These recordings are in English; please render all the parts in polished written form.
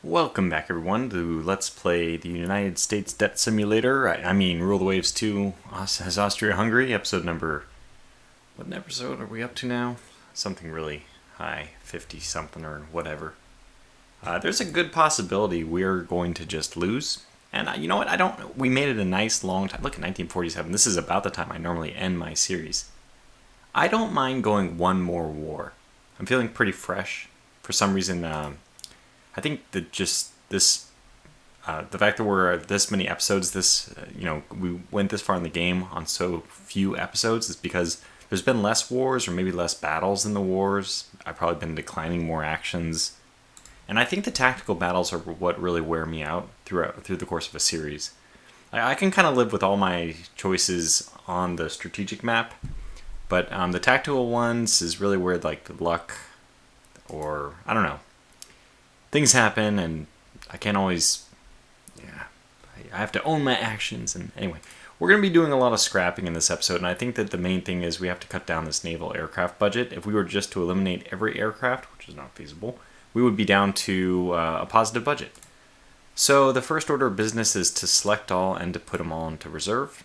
Welcome back, everyone, to Let's Play the United States Debt Simulator. I mean, Rule the Waves 2 as Austria-Hungary, episode number... What episode are we up to now? Something really high, 50-something or whatever. There's a good possibility we're going to just lose. And you know what? We made it a nice long time. Look at 1947. This is about the time I normally end my series. I don't mind going one more war. I'm feeling pretty fresh. For some reason, I think that just this, the fact that we're this many episodes, we went this far in the game on so few episodes is because there's been less wars or maybe less battles in the wars. I've probably been declining more actions. And I think the tactical battles are what really wear me out through the course of a series. I can kind of live with all my choices on the strategic map, but the tactical ones is really where like the luck or, I don't know, things happen and I can't always, I have to own my actions. And anyway, we're going to be doing a lot of scrapping in this episode, and I think that the main thing is we have to cut down this naval aircraft budget. If we were just to eliminate every aircraft, which is not feasible, we would be down to a positive budget. So the first order of business is to select all and to put them all into reserve.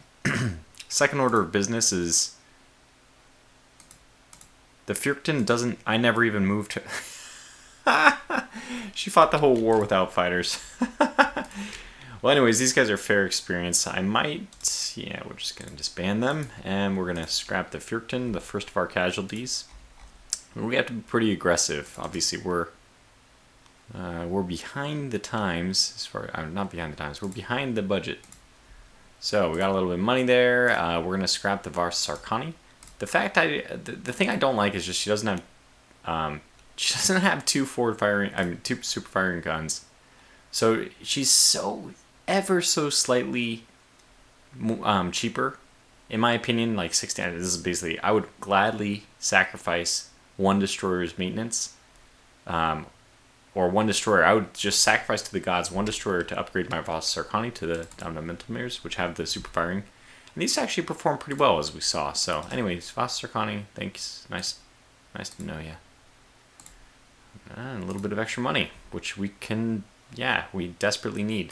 Second order of business is the Fürchten doesn't, I never even moved to... She fought the whole war without fighters. Well, anyways, these guys are fair experience. I might, we're just going to disband them, and we're going to scrap the Fürchten, the first of our casualties. We have to be pretty aggressive. Obviously, we're behind the times. Not behind the times. We're behind the budget. So we got a little bit of money there. We're going to scrap the Vars Sarkani. The thing I don't like is just she doesn't have two two super firing guns. So she's so ever so slightly cheaper, in my opinion. Like 60. This is basically, I would gladly sacrifice one destroyer's maintenance, or one destroyer. I would just sacrifice to the gods one destroyer to upgrade my Vars Sarkani to the Dominamentals, which have the super firing. And these actually perform pretty well, as we saw. So, anyways, Vars Sarkani, thanks. Nice to know you. And a little bit of extra money, which we can, we desperately need.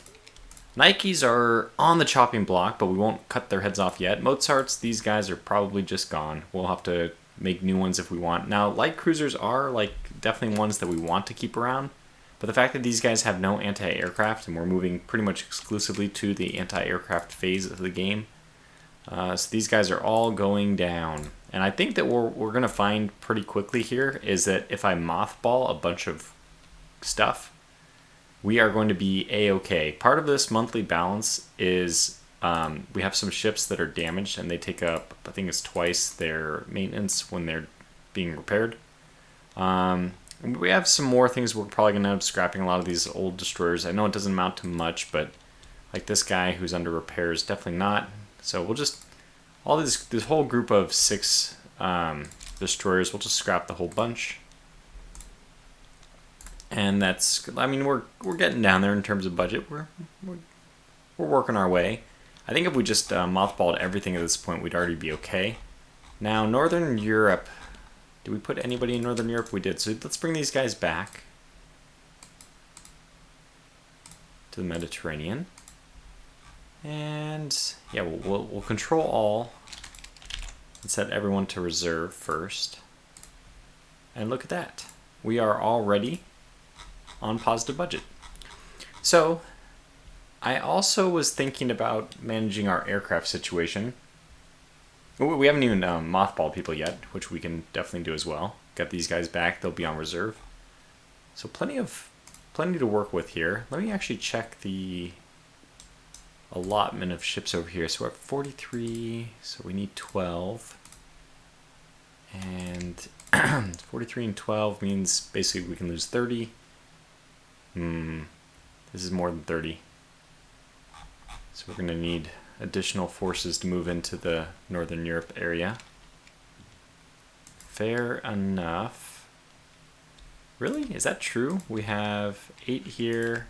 Nikes are on the chopping block, but we won't cut their heads off yet. Mozarts, these guys are probably just gone. We'll have to make new ones if we want. Now, light cruisers are definitely ones that we want to keep around, but the fact that these guys have no anti-aircraft and we're moving pretty much exclusively to the anti-aircraft phase of the game, so these guys are all going down. And I think that we're going to find pretty quickly here is that if I mothball a bunch of stuff, we are going to be A-okay. Part of this monthly balance is we have some ships that are damaged and they take up, I think it's twice their maintenance when they're being repaired. We have some more things we're probably going to end up scrapping, a lot of these old destroyers. I know it doesn't amount to much, but like this guy who's under repairs, definitely not. So we'll just... this whole group of 6 destroyers, we'll just scrap the whole bunch. And that's, I mean, we're getting down there in terms of budget. We're working our way. I think if we just mothballed everything at this point, we'd already be okay. Now, Northern Europe. Did we put anybody in Northern Europe? We did. So let's bring these guys back to the Mediterranean. And we'll control all and set everyone to reserve first. And look at that. We are already on positive budget. So I also was thinking about managing our aircraft situation. We haven't even mothballed people yet, which we can definitely do as well. Got these guys back. They'll be on reserve. So plenty to work with here. Let me actually check the allotment of ships over here. So we're at 43, so we need 12. And 43 and 12 means basically we can lose 30. This is more than 30. So we're going to need additional forces to move into the Northern Europe area. Fair enough. Really? Is that true? We have 8 here.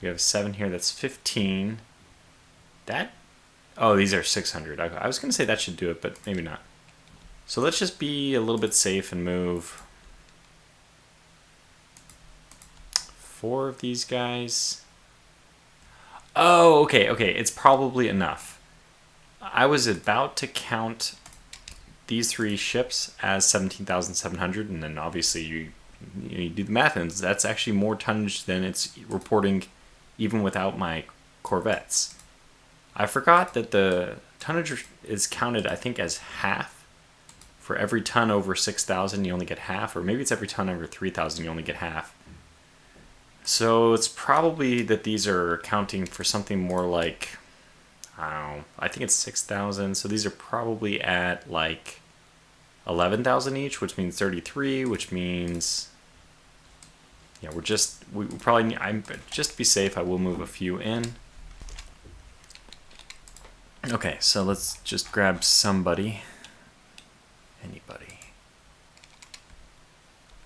We have 7 here. That's 15. Oh, these are 600. I was going to say that should do it, but maybe not. So let's just be a little bit safe and move 4 of these guys. Oh, okay, okay. It's probably enough. I was about to count these 3 ships as 17,700, and then obviously you do the math, and that's actually more tonnage than it's reporting even without my corvettes. I forgot that the tonnage is counted, I think, as half. For every ton over 6,000, you only get half, or maybe it's every ton over 3,000, you only get half. So it's probably that these are counting for something more like, I don't know, I think it's 6,000, so these are probably at like 11,000 each, which means 33, which means, yeah, we probably, just to be safe, I will move a few in. Okay, so let's just grab somebody. Anybody.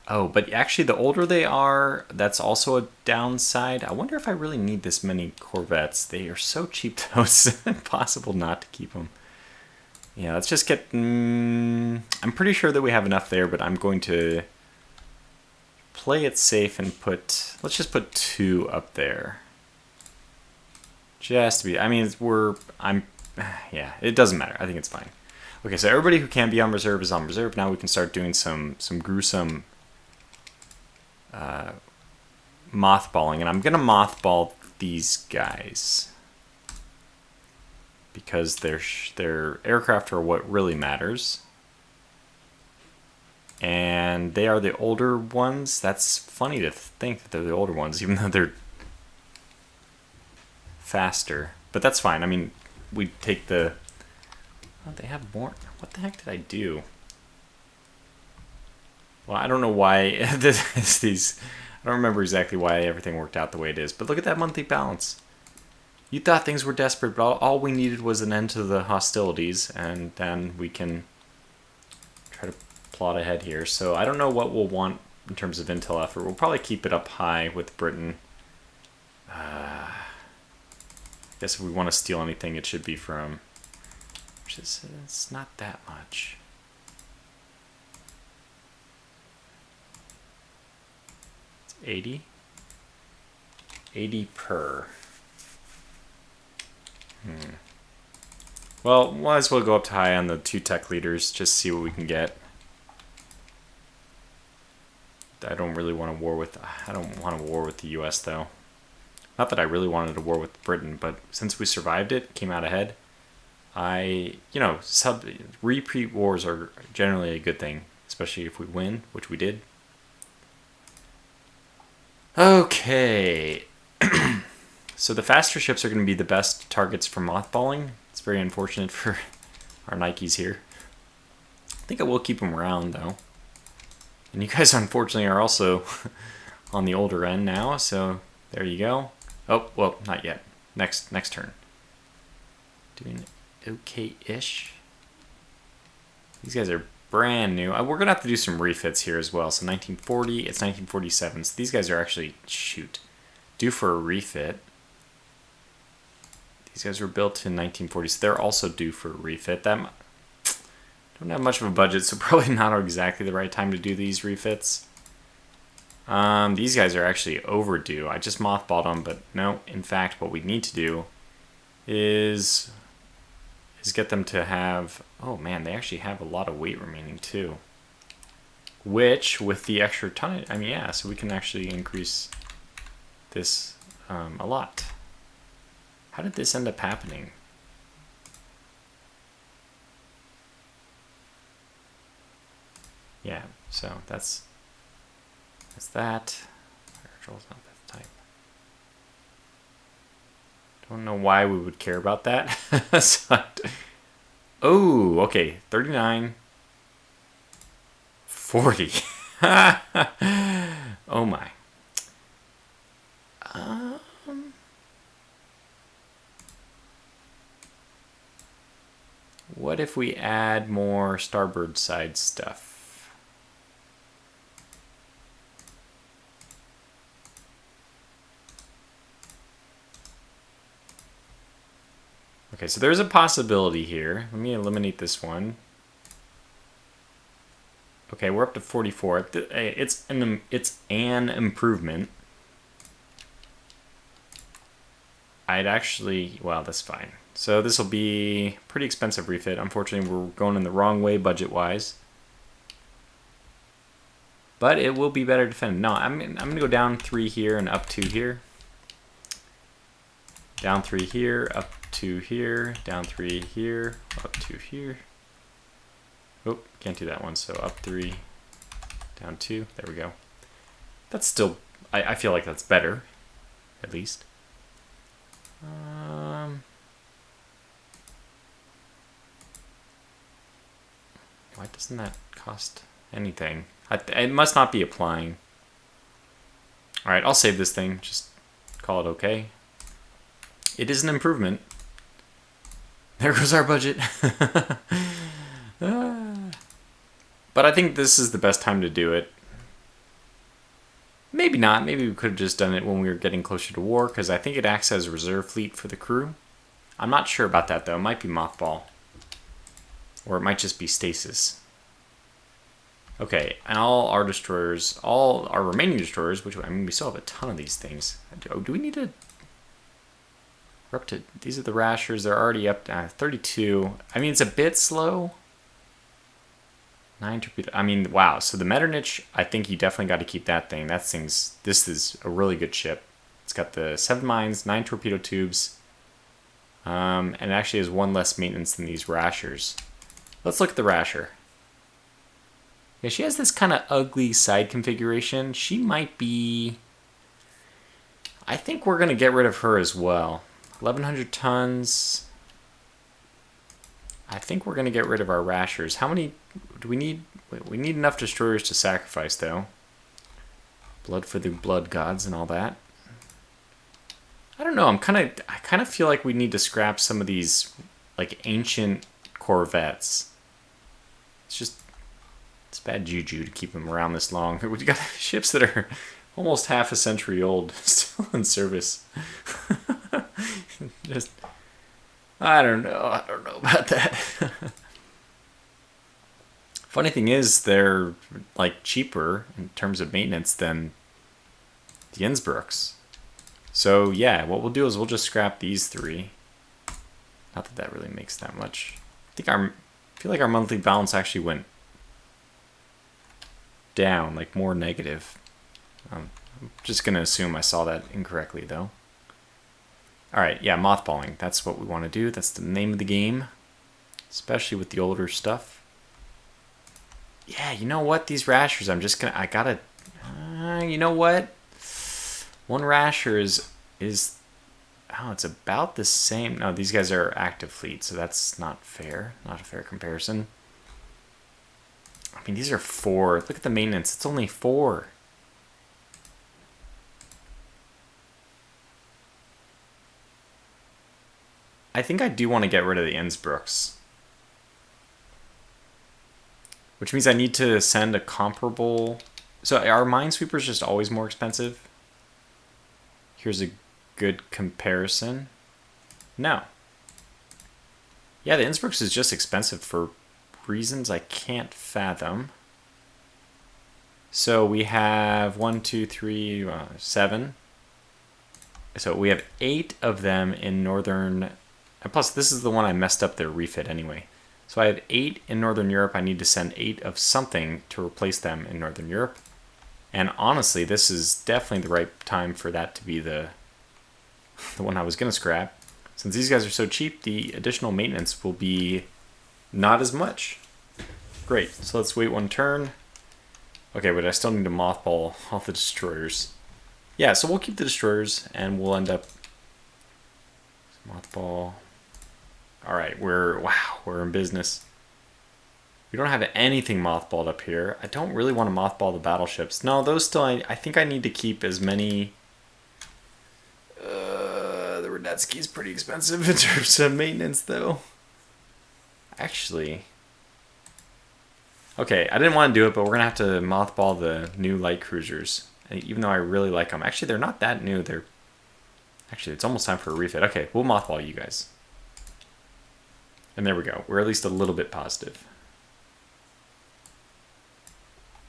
Oh, but actually the older they are, that's also a downside. I wonder if I really need this many corvettes. They are so cheap though, it's impossible not to keep them. Yeah, let's just get... I'm pretty sure that we have enough there, but I'm going to play it safe and put... Let's just put 2 up there. Just to be... I mean, yeah, it doesn't matter. I think it's fine. Okay, so everybody who can be on reserve is on reserve. Now we can start doing some gruesome mothballing. And I'm going to mothball these guys, because their aircraft are what really matters. And they are the older ones. That's funny to think that they're the older ones, even though they're faster. But that's fine. I mean, we take the... Oh, they have more. What the heck did I do? Well, I don't know why these... I don't remember exactly why everything worked out the way it is. But look at that monthly balance. You thought things were desperate, but all we needed was an end to the hostilities, and then we can try to plot ahead here. So I don't know what we'll want in terms of intel effort. We'll probably keep it up high with Britain. I guess if we want to steal anything, it should be from... It's not that much. It's 80. 80 per. Well, might as well go up to high on the 2 tech leaders, just see what we can get. I don't really want a war with... I don't want a war with the US, though. Not that I really wanted a war with Britain, but since we survived it, came out ahead, repeat wars are generally a good thing, especially if we win, which we did. Okay. So the faster ships are going to be the best targets for mothballing. It's very unfortunate for our Nikes here. I think I will keep them around, though. And you guys, unfortunately, are also on the older end now, so there you go. Oh, well, not yet. Next turn. Doing okay-ish. These guys are brand new. We're going to have to do some refits here as well. So 1940, it's 1947. So these guys are actually, due for a refit. These guys were built in 1940, so they're also due for a refit. Don't have much of a budget, so probably not exactly the right time to do these refits. These guys are actually overdue. I just mothballed them, but no. In fact, what we need to do is get them to have... Oh man, they actually have a lot of weight remaining too. Which, with the extra tonnage, I mean, yeah, so we can actually increase this a lot. How did this end up happening? Yeah, so that's that. Control's not that type. Don't know why we would care about that. Oh, okay, 39, 40. Oh my. What if we add more starboard side stuff? Okay, so there's a possibility here. Let me eliminate this one. Okay, we're up to 44. It's an improvement. I'd actually, well, that's fine. So this will be pretty expensive refit. Unfortunately, we're going in the wrong way budget-wise. But it will be better defended. No, I'm going to go down 3 here and up 2 here. Down 3 here, up 2 here, down 3 here, up 2 here. Oh, can't do that one. So up 3, down 2. There we go. That's still, I feel like that's better, at least. Why doesn't that cost anything? It must not be applying. All right, I'll save this thing. Just call it okay. It is an improvement. There goes our budget. But I think this is the best time to do it. Maybe not. Maybe we could have just done it when we were getting closer to war, because I think it acts as a reserve fleet for the crew. I'm not sure about that, though. It might be mothball. Or it might just be stasis. Okay, and all our destroyers, all our remaining destroyers, which, I mean, we still have a ton of these things. Do we need to... We're up to... These are the Rashers. They're already up to 32. I mean, it's a bit slow. 9 torpedo. I mean, wow. So the Metternich, I think you definitely got to keep that thing. This is a really good ship. It's got the 7 mines, 9 torpedo tubes, and it actually has 1 less maintenance than these Rashers. Let's look at the Rasher. Yeah, she has this kind of ugly side configuration. She might be... I think we're going to get rid of her as well. 1,100 tons. I think we're going to get rid of our Rashers. How many do we need? We need enough destroyers to sacrifice, though. Blood for the blood gods and all that. I don't know. I kind of feel like we need to scrap some of these like ancient corvettes. It's bad juju to keep them around this long. We've got ships that are almost half a century old, still in service. I don't know about that. Funny thing is, they're like cheaper in terms of maintenance than the Innsbrucks. So yeah, what we'll do is we'll just scrap these 3. Not that that really makes that much. I feel like our monthly balance actually went down, like more negative. I'm just gonna assume I saw that incorrectly though. Alright, yeah, mothballing. That's what we want to do. That's the name of the game. Especially with the older stuff. Yeah, you know what? These Rashers, you know what? 1 Rasher is... Oh, it's about the same. No, these guys are active fleet, so that's not fair. Not a fair comparison. I mean, these are 4. Look at the maintenance. It's only 4. I think I do want to get rid of the Innsbrucks. Which means I need to send a comparable... So are Minesweepers just always more expensive? Here's a good comparison. No. Yeah, the Innsbrucks is just expensive for reasons I can't fathom. So we have 1, 2, 3, 7. So we have 8 of them in northern... And plus, this is the one I messed up their refit anyway. So I have 8 in Northern Europe. I need to send 8 of something to replace them in Northern Europe. And honestly, this is definitely the right time for that to be the one I was going to scrap. Since these guys are so cheap, the additional maintenance will be not as much. Great. So let's wait 1 turn. Okay, but I still need to mothball all the destroyers. Yeah, so we'll keep the destroyers, and we'll end up... Mothball... Alright, we're in business. We don't have anything mothballed up here. I don't really want to mothball the battleships. No, those still, I think I need to keep as many... the Radetzky's pretty expensive in terms of maintenance, though. Actually... Okay, I didn't want to do it, but we're going to have to mothball the new light cruisers. Even though I really like them. Actually, they're not that new. Actually, it's almost time for a refit. Okay, we'll mothball you guys. And there we go. We're at least a little bit positive.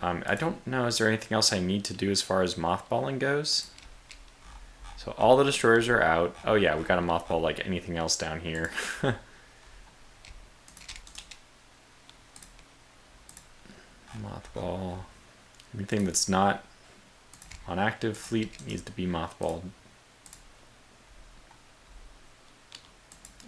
I don't know. Is there anything else I need to do as far as mothballing goes? So all the destroyers are out. Oh yeah, we got a mothball like anything else down here. Mothball. Anything that's not on active fleet needs to be mothballed.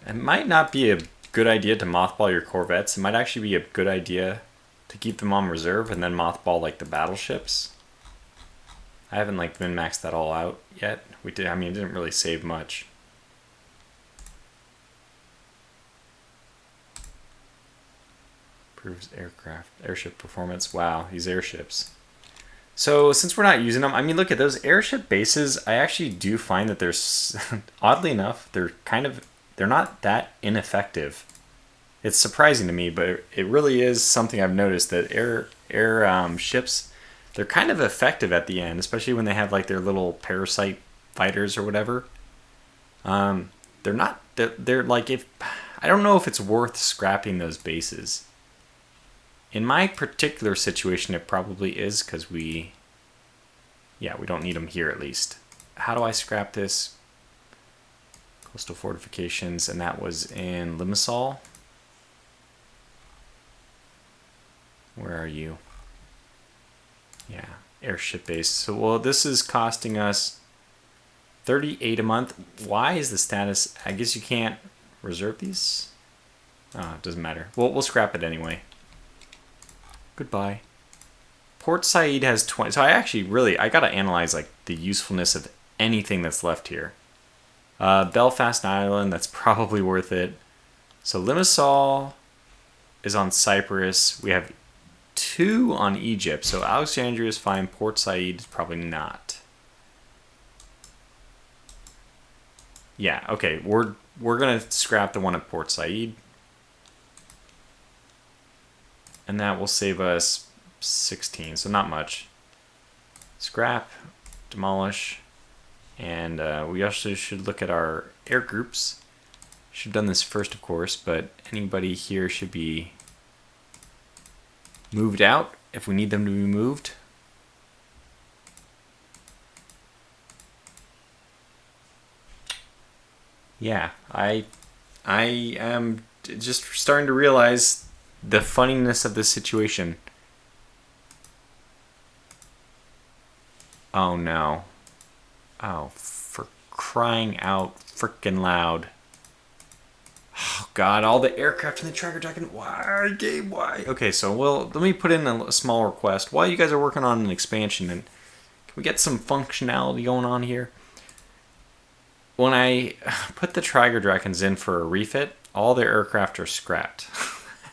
It might not be a good idea to mothball your corvettes. It might actually be a good idea to keep them on reserve and then mothball like the battleships. I haven't like min-maxed that all out yet. We did. I mean, it didn't really save much. Improves airship performance. Wow, these airships. So since we're not using them, I mean, look at those airship bases. I actually do find that there's, oddly enough, they're not that ineffective. It's surprising to me, but it really is something I've noticed that air ships, they're kind of effective at the end, especially when they have like their little parasite fighters or whatever. They're like, if I don't know if it's worth scrapping those bases. In my particular situation, it probably is because we don't need them here at least. How do I scrap this? Coastal fortifications, and that was in Limassol. Where are you? Yeah, airship base. So, well, this is costing us 38 a month. Why is the status? I guess you can't reserve these. Oh, it doesn't matter. We'll scrap it anyway. Goodbye. Port Said has 20. So I gotta analyze like the usefulness of anything that's left here. Belfast Island, that's probably worth it. So Limassol is on Cyprus. We have 2 on Egypt. So Alexandria is fine. Port Said is probably not. Yeah, okay. We're gonna scrap the one at Port Said. And that will save us 16, so not much. Scrap, demolish, and we also should look at our air groups. Should have done this first, of course, but anybody here should be moved out if we need them to be moved. Yeah, I am just starting to realize the funniness of this situation. Oh no. Oh, for crying out frickin' loud. Oh god, all the aircraft in the tracker jacket. Why, game, why? Okay, so let me put in a small request. While you guys are working on an expansion, and can we get some functionality going on here? When I put the Trager Dragons in for a refit, all their aircraft are scrapped.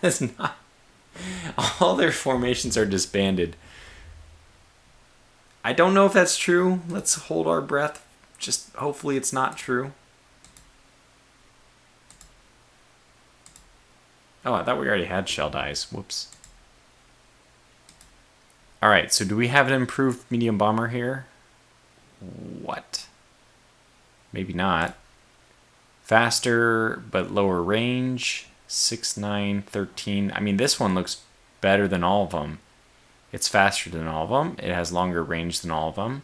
It's not. All their formations are disbanded. I don't know if that's true. Let's hold our breath. Just hopefully it's not true. Oh, I thought we already had shell dies. Whoops. Alright, so do we have an improved medium bomber here? What? Maybe not. Faster, but lower range. 6, 9, 13. I mean, this one looks better than all of them. It's faster than all of them. It has longer range than all of them.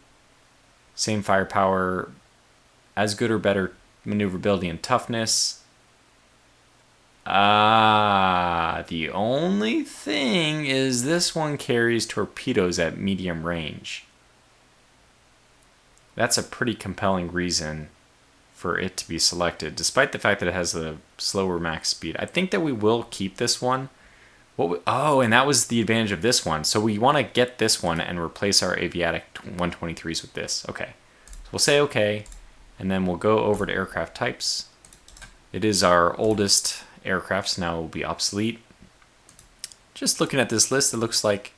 Same firepower, as good or better maneuverability and toughness. The only thing is this one carries torpedoes at medium range. That's a pretty compelling reason for it to be selected, despite the fact that it has a slower max speed. I think that we will keep this one. And that was the advantage of this one. So we want to get this one and replace our Aviatic 123s with this. Okay. So we'll say okay, and then we'll go over to aircraft types. It is our oldest aircraft, so now it will be obsolete. Just looking at this list, it looks like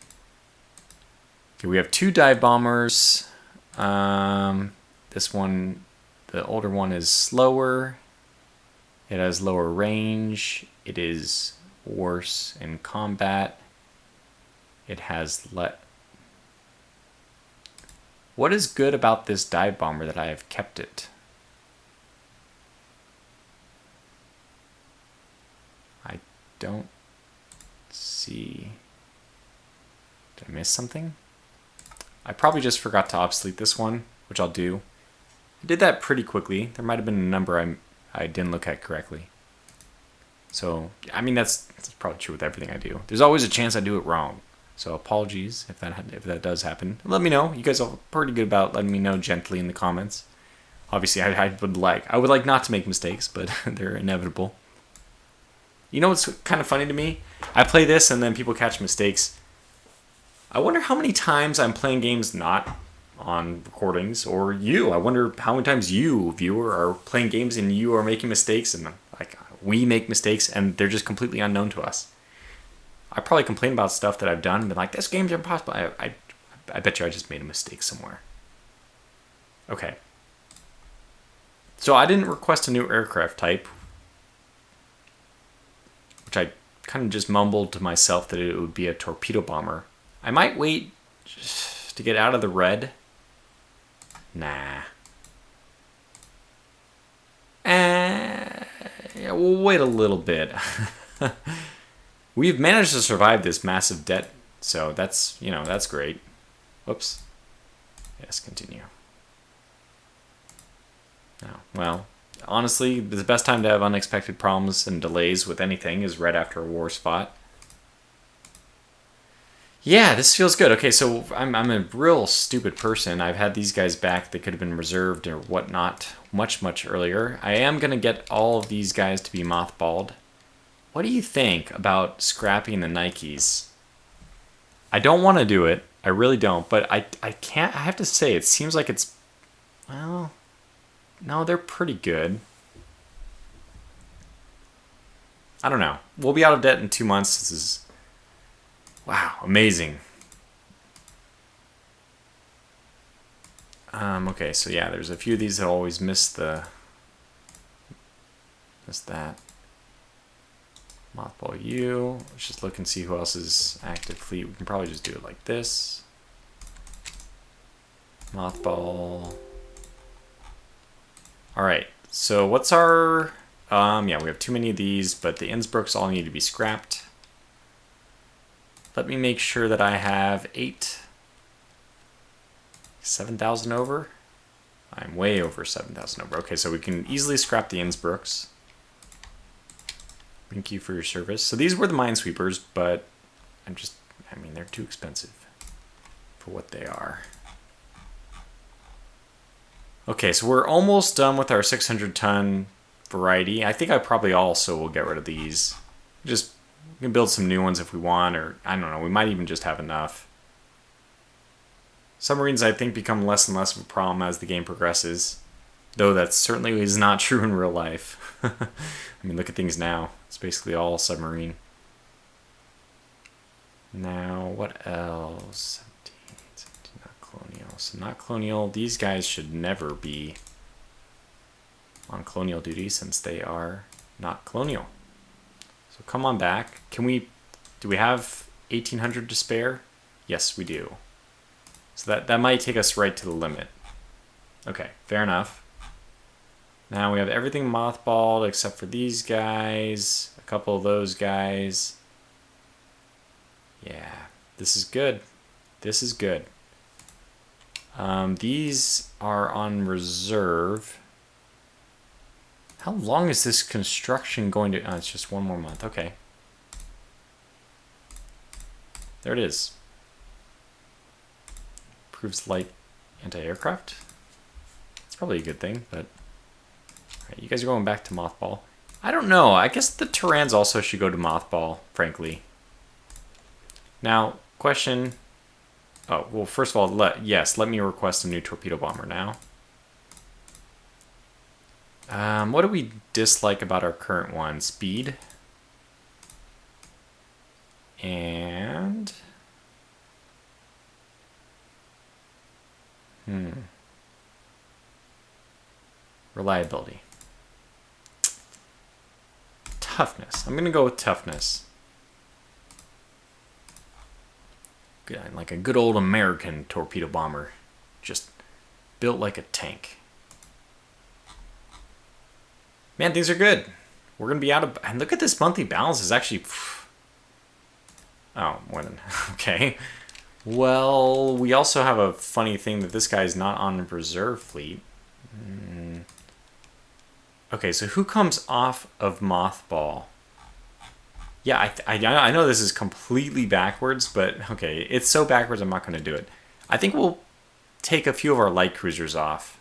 okay, we have 2 dive bombers. This one, the older one, is slower. It has lower range. It is worse in combat. It has What is good about this dive bomber that I have kept it? I don't see. Did I miss something? I probably just forgot to obsolete this one, which I'll do. I did that pretty quickly. There might have been a number I didn't look at correctly. So, I mean, that's probably true with everything I do. There's always a chance I do it wrong. So apologies if that does happen. Let me know. You guys are pretty good about letting me know gently in the comments. Obviously, I would like not to make mistakes, but they're inevitable. You know what's kind of funny to me? I play this and then people catch mistakes. I wonder how many times I'm playing games not on recordings, or you. I wonder how many times you, viewer, are playing games and you are making mistakes, and like we make mistakes and they're just completely unknown to us. I probably complain about stuff that I've done and been like, this game's impossible. I bet you I just made a mistake somewhere. Okay. So I didn't request a new aircraft type, which I kind of just mumbled to myself that it would be a torpedo bomber. I might wait just to get out of the red. Nah. Yeah, we'll wait a little bit. We've managed to survive this massive debt, so that's great. Whoops. Yes, continue. Oh, well, honestly, the best time to have unexpected problems and delays with anything is right after a war's fought. Yeah, this feels good. Okay, so I'm a real stupid person. I've had these guys back that could have been reserved or whatnot much earlier. I am going to get all of these guys to be mothballed. What do you think about scrapping the Nikes? I don't want to do it. I really don't. But I can't. I have to say, it seems like it's... Well, no, they're pretty good. I don't know. We'll be out of debt in 2 months. This is... Wow, amazing. Okay, so yeah, there's a few of these that always miss that. Mothball you. Let's just look and see who else is active fleet. We can probably just do it like this. Mothball. Alright, so what's our... yeah, we have too many of these, but the Innsbrucks all need to be scrapped. Let me make sure that I have 7,000 over. I'm way over 7,000 over. Okay, so we can easily scrap the Innsbrucks. Thank you for your service. So these were the minesweepers, but I mean, they're too expensive for what they are. Okay, so we're almost done with our 600-ton variety. I think I probably also will get rid of these. Just we can build some new ones if we want, or I don't know, we might even just have enough. Submarines, I think, become less and less of a problem as the game progresses, though that certainly is not true in real life. I mean, look at things now. It's basically all submarine. Now, what else? 17, not colonial. So not colonial. These guys should never be on colonial duty since they are not colonial. So come on back. Do we have 1,800 to spare? Yes, we do. So that might take us right to the limit. Okay, fair enough. Now we have everything mothballed except for these guys, a couple of those guys. Yeah, this is good. This is good. These are on reserve. How long is this construction going to... Oh, it's just 1 more month. Okay. There it is. Proves light anti-aircraft. It's probably a good thing, but... Alright, you guys are going back to mothball. I don't know. I guess the Terrans also should go to mothball, frankly. Now, question... Oh, well, first of all, let me request a new torpedo bomber now. What do we dislike about our current one? Speed. And... Reliability. Toughness. I'm going to go with toughness. Good, like a good old American torpedo bomber. Just built like a tank. Man, things are good. We're going to be out of... And look at this monthly balance is actually... Oh, more than... Okay. Well, we also have a funny thing that this guy's not on reserve fleet. Okay, so who comes off of Mothball? Yeah, I know this is completely backwards, but okay, it's so backwards I'm not going to do it. I think we'll take a few of our light cruisers off.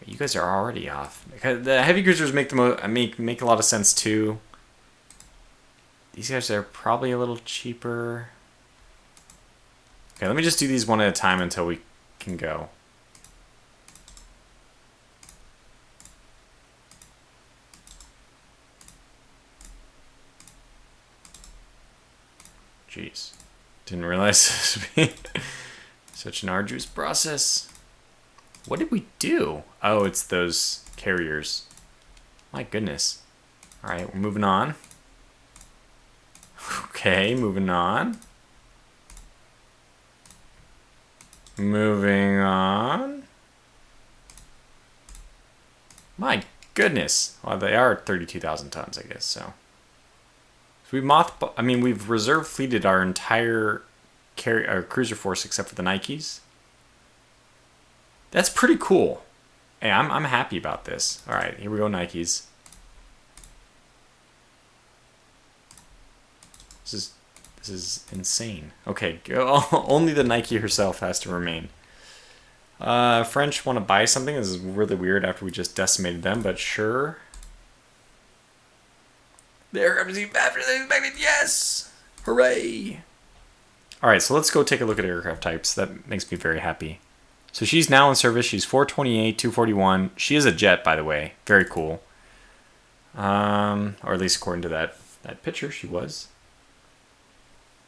You guys are already off. Because the heavy cruisers make make a lot of sense too. These guys are probably a little cheaper. Okay, let me just do these one at a time until we can go. Jeez. Didn't realize this would be such an arduous process. What did we do? Oh, it's those carriers. My goodness. Alright, we're moving on. Okay, moving on. Moving on. My goodness. Well, they are 32,000 tons, I guess, so. So we've reserve fleeted our entire cruiser force except for the Nikes. That's pretty cool. Hey, I'm happy about this. All right, here we go, Nikes. This is insane. Okay, only the Nike herself has to remain. French want to buy something. This is really weird after we just decimated them, but sure. They're going to see faster than expected. Yes! Hooray! Alright, so let's go take a look at aircraft types. That makes me very happy. So she's now in service. She's 428, 241. She is a jet, by the way. Very cool. Or at least according to that picture, she was.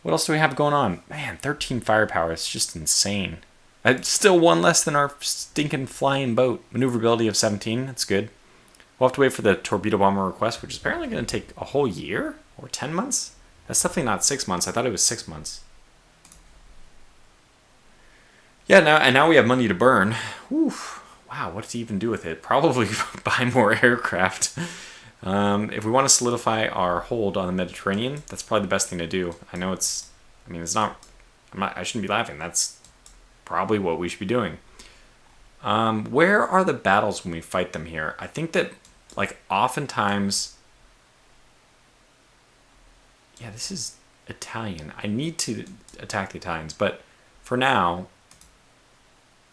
What else do we have going on? Man, 13 firepower. It's just insane. It's still one less than our stinking flying boat. Maneuverability of 17. That's good. We'll have to wait for the torpedo bomber request, which is apparently going to take a whole year or 10 months. That's definitely not 6 months. I thought it was 6 months. Yeah, now we have money to burn. Whew. Wow, what to even do with it? Probably buy more aircraft. If we want to solidify our hold on the Mediterranean, that's probably the best thing to do. I know I shouldn't be laughing. That's probably what we should be doing. Where are the battles when we fight them here? I think that, oftentimes... Yeah, this is Italian. I need to attack the Italians, but for now...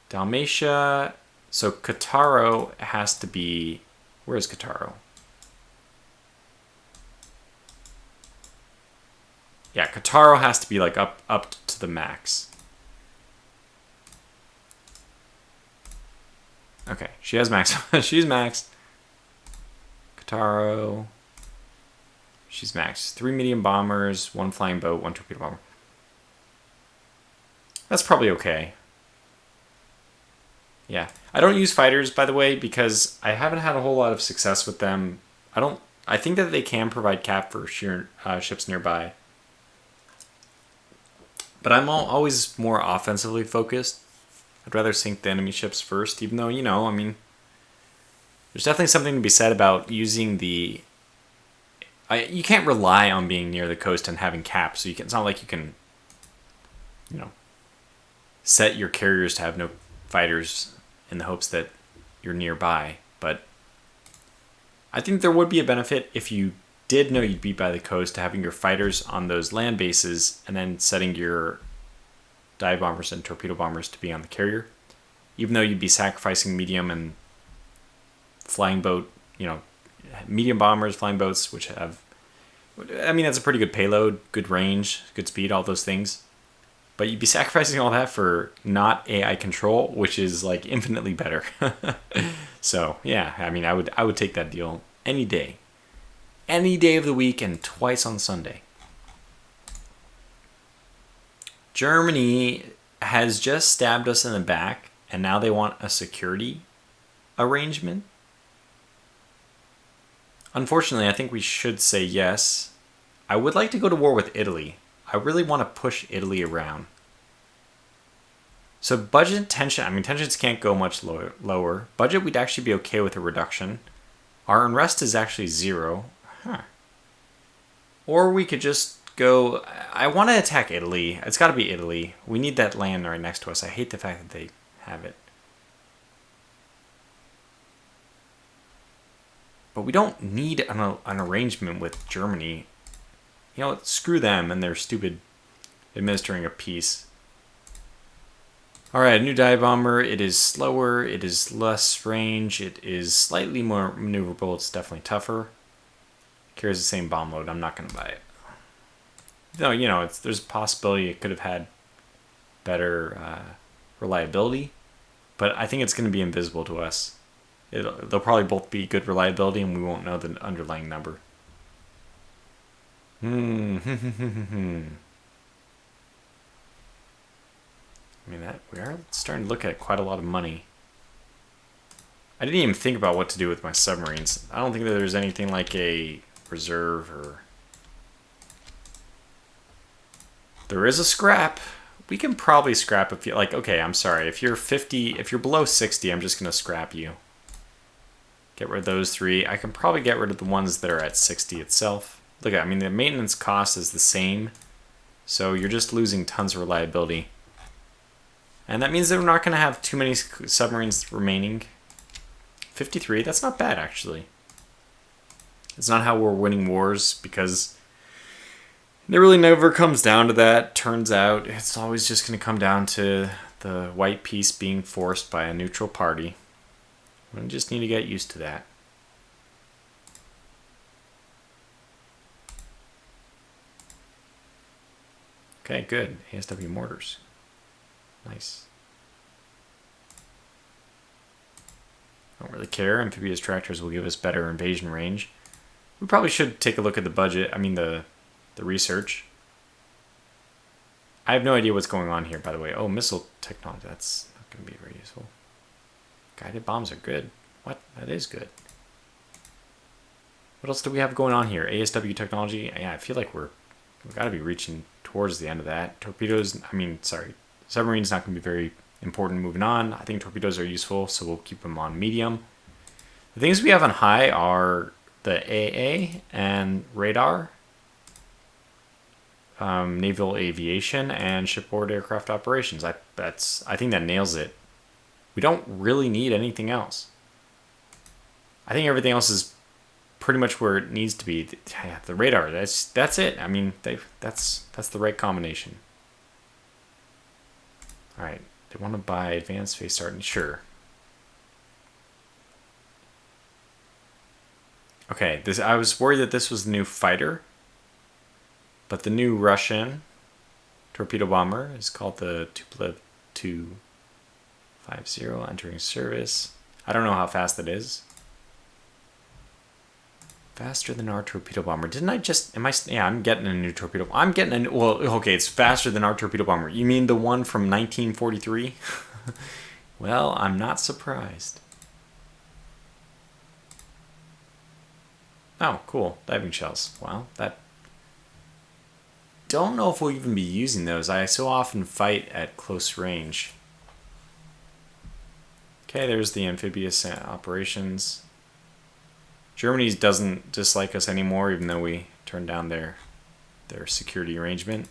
Dalmatia... So Cattaro has to be... Where is Cattaro? Yeah, Cattaro has to be, up to the max. Okay, she has max. She's maxed. Cattaro. She's maxed. 3 medium bombers, 1 flying boat, 1 torpedo bomber. That's probably okay. Yeah. I don't use fighters, by the way, because I haven't had a whole lot of success with them. I think that they can provide cap for ships nearby. But I'm always more offensively focused. I'd rather sink the enemy ships first, even though, there's definitely something to be said about using the... you can't rely on being near the coast and having caps, so it's not like you can, set your carriers to have no fighters in the hopes that you're nearby. But I think there would be a benefit if you did know you'd be by the coast to having your fighters on those land bases and then setting your dive bombers and torpedo bombers to be on the carrier, even though you'd be sacrificing medium and flying boat, medium bombers, flying boats, which have, that's a pretty good payload, good range, good speed, all those things. But you'd be sacrificing all that for not AI control, which is infinitely better. So yeah, I would take that deal any day of the week, and twice on Sunday. Germany has just stabbed us in the back, and now they want a security arrangement. Unfortunately, I think we should say yes. I would like to go to war with Italy. I really want to push Italy around. So budget tension, tensions can't go much lower. Budget, we'd actually be okay with a reduction. Our unrest is actually 0. Or we could just go... I want to attack Italy. It's got to be Italy. We need that land right next to us. I hate the fact that they have it. But we don't need an arrangement with Germany. You know, screw them and their stupid administering of peace. Alright, a new dive bomber. It is slower. It is less range. It is slightly more maneuverable. It's definitely tougher. Carries the same bomb load. I'm not going to buy it. No, you know, there's a possibility it could have had better reliability. But I think it's going to be invisible to us. They'll probably both be good reliability and we won't know the underlying number. I mean, we are starting to look at quite a lot of money. I didn't even think about what to do with my submarines. I don't think that there's anything like a reserve or... There is a scrap. We can probably scrap if you... Like, okay, I'm sorry. If you're 50... If you're below 60, I'm just going to scrap you. Get rid of those 3. I can probably get rid of the ones that are at 60 itself. Look, I mean, the maintenance cost is the same. So you're just losing tons of reliability. And that means that we're not going to have too many submarines remaining. 53, that's not bad, actually. It's not how we're winning wars, because it really never comes down to that. Turns out it's always just going to come down to the white peace being forced by a neutral party. We just need to get used to that. Okay, good. ASW mortars. Nice. Don't really care. Amphibious tractors will give us better invasion range. We probably should take a look at the budget. I mean the research. I have no idea what's going on here, by the way. Oh, missile technology. That's not going to be very useful. Guided bombs are good. What? That is good. What else do we have going on here? ASW technology. Yeah, I feel like we've got to be reaching towards the end of that. Torpedoes. I mean, sorry. Submarines not going to be very important moving on. I think torpedoes are useful, so we'll keep them on medium. The things we have on high are the AA and radar, naval aviation, and shipboard aircraft operations. I think that nails it. We don't really need anything else. I think everything else is pretty much where it needs to be. Yeah, the radar, that's it. I mean, that's the right combination. All right, they want to buy advanced phase start, sure. Okay, I was worried that this was the new fighter, but the new Russian torpedo bomber is called the Tupolev 250, entering service. I don't know how fast that is. Faster than our torpedo bomber. Didn't I just... Yeah, I'm getting a new torpedo... I'm getting a... Well, okay, it's faster than our torpedo bomber. You mean the one from 1943? Well, I'm not surprised. Oh, cool. Diving shells. Wow, that... Don't know if we'll even be using those. I so often fight at close range. Okay, there's the amphibious operations. Germany doesn't dislike us anymore, even though we turned down their security arrangement.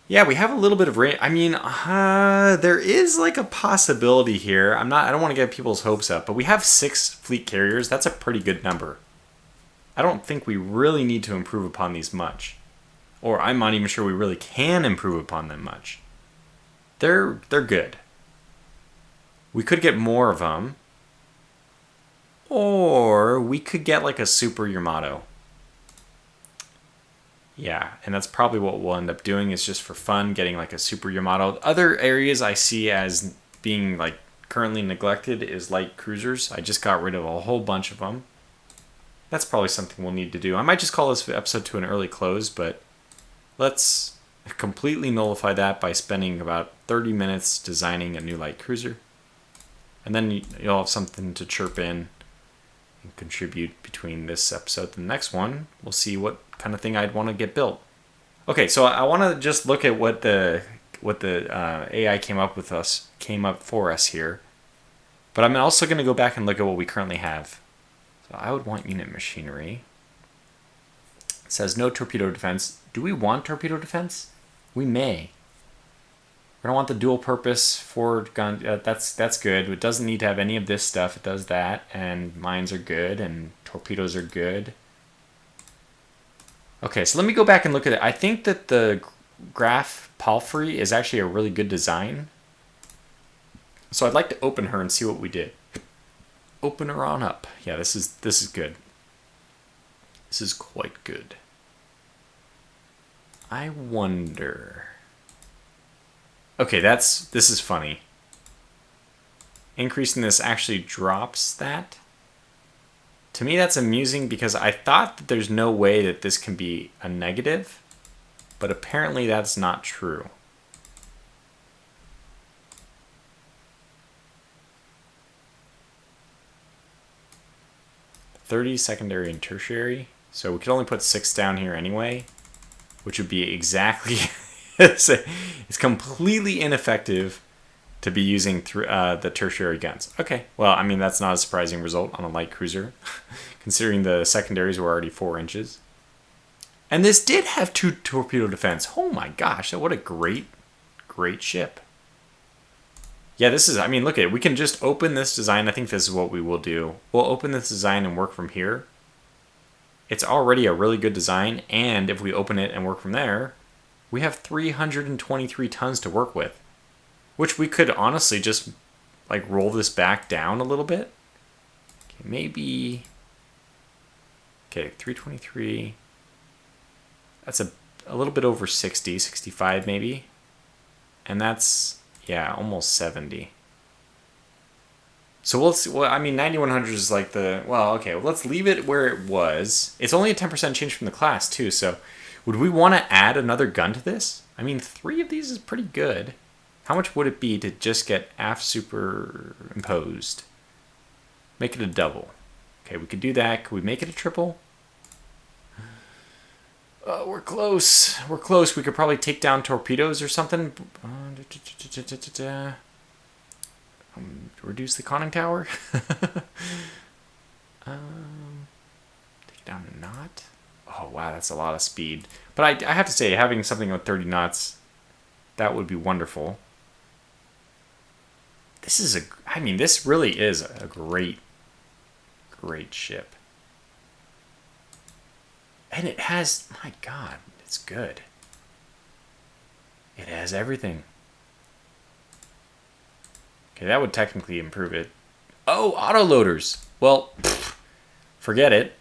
Yeah, we have a little bit of range. I mean, there is like a possibility here. I don't want to get people's hopes up, but we have 6 fleet carriers. That's a pretty good number. I don't think we really need to improve upon these much, or I'm not even sure we really can improve upon them much. They're good. We could get more of them. Or we could get like a Super Yamato. Yeah, and that's probably what we'll end up doing, is just for fun, getting like a Super Yamato. Other areas I see as being like currently neglected is light cruisers. I just got rid of a whole bunch of them. That's probably something we'll need to do. I might just call this episode to an early close, but let's completely nullify that by spending about 30 minutes designing a new light cruiser. And then you'll have something to chirp in and contribute between this episode and the next one. We'll see what kind of thing I'd want to get built. Okay, so I want to just look at what the AI came up for us here. But I'm also going to go back and look at what we currently have. So I would want unit machinery. It says no torpedo defense. Do we want torpedo defense? We may. We don't want the dual purpose forward gun. That's good. It doesn't need to have any of this stuff. It does that, and mines are good, and torpedoes are good. Okay, so let me go back and look at it. I think that the Graf Palfrey is actually a really good design. So I'd like to open her and see what we did. Open her on up. Yeah, this is good. This is quite good. I wonder. Okay, this is funny. Increasing this actually drops that. To me, that's amusing because I thought that there's no way that this can be a negative, but apparently that's not true. $30 secondary and tertiary. So we could only put 6 down here anyway, which would be exactly... it's completely ineffective to be using the tertiary guns. Okay, well, I mean, that's not a surprising result on a light cruiser, considering the secondaries were already 4 inches. And this did have 2 torpedo defense. Oh my gosh, what a great ship. Yeah, this is, I mean, look at it. We can just open this design. I think this is what we will do. We'll open this design and work from here. It's already a really good design, and if we open it and work from there, we have 323 tons to work with, which we could honestly just like roll this back down a little bit. Okay, maybe. Okay, 323. That's a little bit over 60, 65 maybe. And that's, yeah, almost 70. So we'll see. Well, I mean, 9100 is like the, well, okay, well, let's leave it where it was. It's only a 10% change from the class too, so would we want to add another gun to this? I mean, 3 of these is pretty good. How much would it be to just get aft superimposed? Make it a double. Okay, we could do that. Could we make it a triple? We're close. We're close. We could probably take down torpedoes or something. Reduce the conning tower. Take down a knot. Oh, wow, that's a lot of speed. But I have to say, having something with 30 knots, that would be wonderful. This is I mean, this really is a great ship. And it has, my God, it's good. It has everything. Okay, that would technically improve it. Oh, autoloaders. Well, forget it.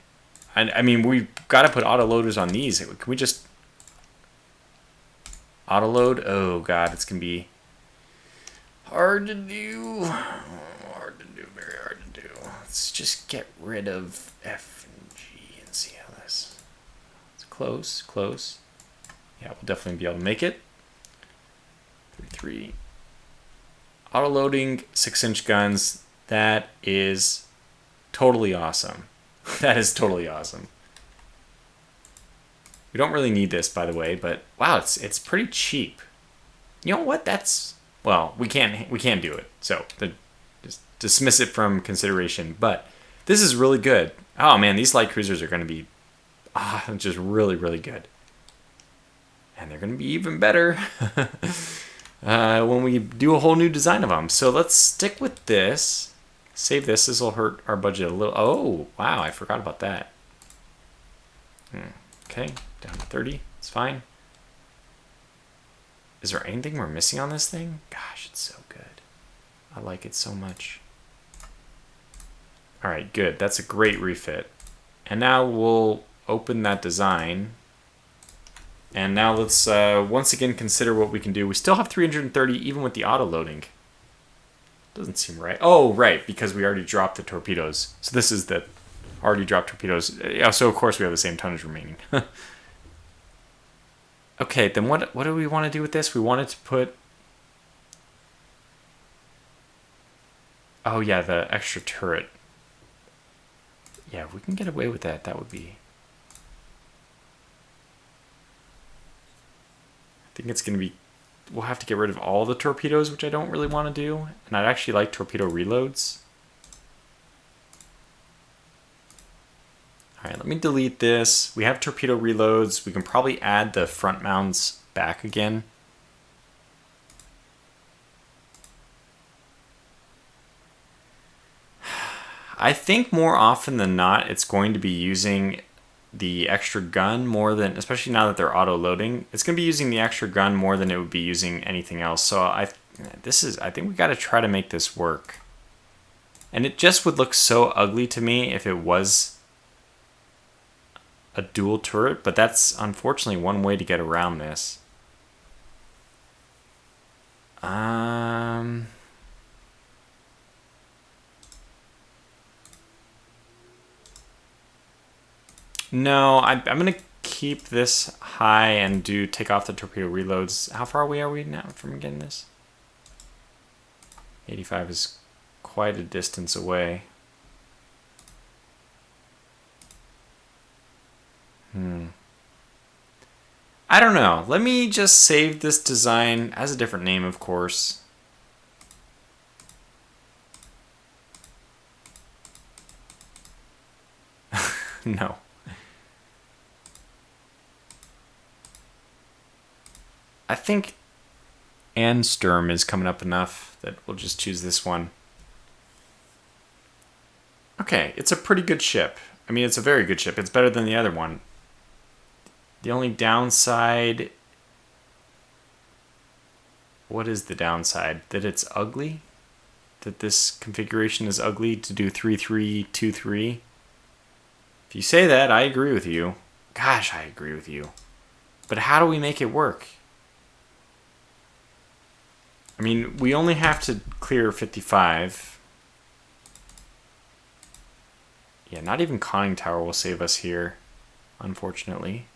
I mean, we've got to put autoloaders on these. Can we just autoload? Oh, God, it's going to be hard to do. Hard to do, very hard to do. Let's just get rid of F and G and see how this... It's close, close. Yeah, we'll definitely be able to make it. 3. Auto-loading 6-inch guns. That is totally awesome. That is totally awesome. We don't really need this, by the way, but wow, it's pretty cheap. You know what? That's, well, we can't do it. So just dismiss it from consideration. But this is really good. Oh man, these light cruisers are going to be just really, really good. And they're going to be even better when we do a whole new design of them. So let's stick with this. Save this. This will hurt our budget a little. Oh, wow. I forgot about that. Okay. Down to 30. It's fine. Is there anything we're missing on this thing? Gosh, it's so good. I like it so much. All right, good. That's a great refit. And now we'll open that design. And now let's once again consider what we can do. We still have 330 even with the auto loading. Doesn't seem right. Oh, right, because we already dropped the torpedoes. So this is the already dropped torpedoes. Yeah, so of course we have the same tonnage remaining. Okay, then what do we want to do with this? We wanted to put... Oh yeah, the extra turret. Yeah, if we can get away with that, that would be... I think it's going to be... We'll have to get rid of all the torpedoes, which I don't really want to do. And I'd actually like torpedo reloads. All right, let me delete this. We have torpedo reloads. We can probably add the front mounts back again. I think more often than not, it's going to be using the extra gun more than, especially now that they're auto-loading, it's going to be using the extra gun more than it would be using anything else. So I think we got to try to make this work. And it just would look so ugly to me if it was a dual turret, but that's unfortunately one way to get around this. No, I'm going to keep this high and take off the torpedo reloads. How far away are we now from getting this? 85 is quite a distance away. I don't know. Let me just save this design as a different name, of course. No. I think Ansturm is coming up enough that we'll just choose this one. Okay, it's a pretty good ship. I mean, it's a very good ship. It's better than the other one. The only downside... What is the downside? That it's ugly? That this configuration is ugly to do 3-3-2-3? If you say that, I agree with you. Gosh, I agree with you. But how do we make it work? I mean, we only have to clear 55. Yeah, not even conning tower will save us here, unfortunately.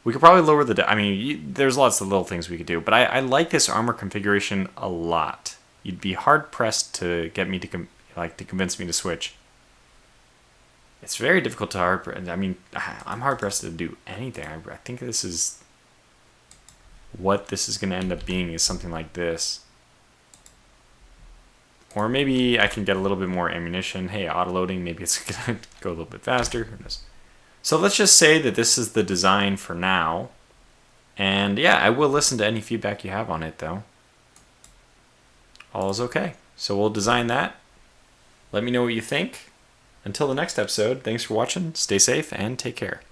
We could probably lower the... I mean, there's lots of little things we could do, but I like this armor configuration a lot. You'd be hard-pressed to get me to convince me to switch. It's very difficult to I'm hard-pressed to do anything. I think this is... What this is going to end up being is something like this. Or maybe I can get a little bit more ammunition. Hey, auto-loading, maybe it's going to go a little bit faster. Who knows? So let's just say that this is the design for now. And yeah, I will listen to any feedback you have on it, though. All is okay. So we'll design that. Let me know what you think. Until the next episode, thanks for watching, stay safe, and take care.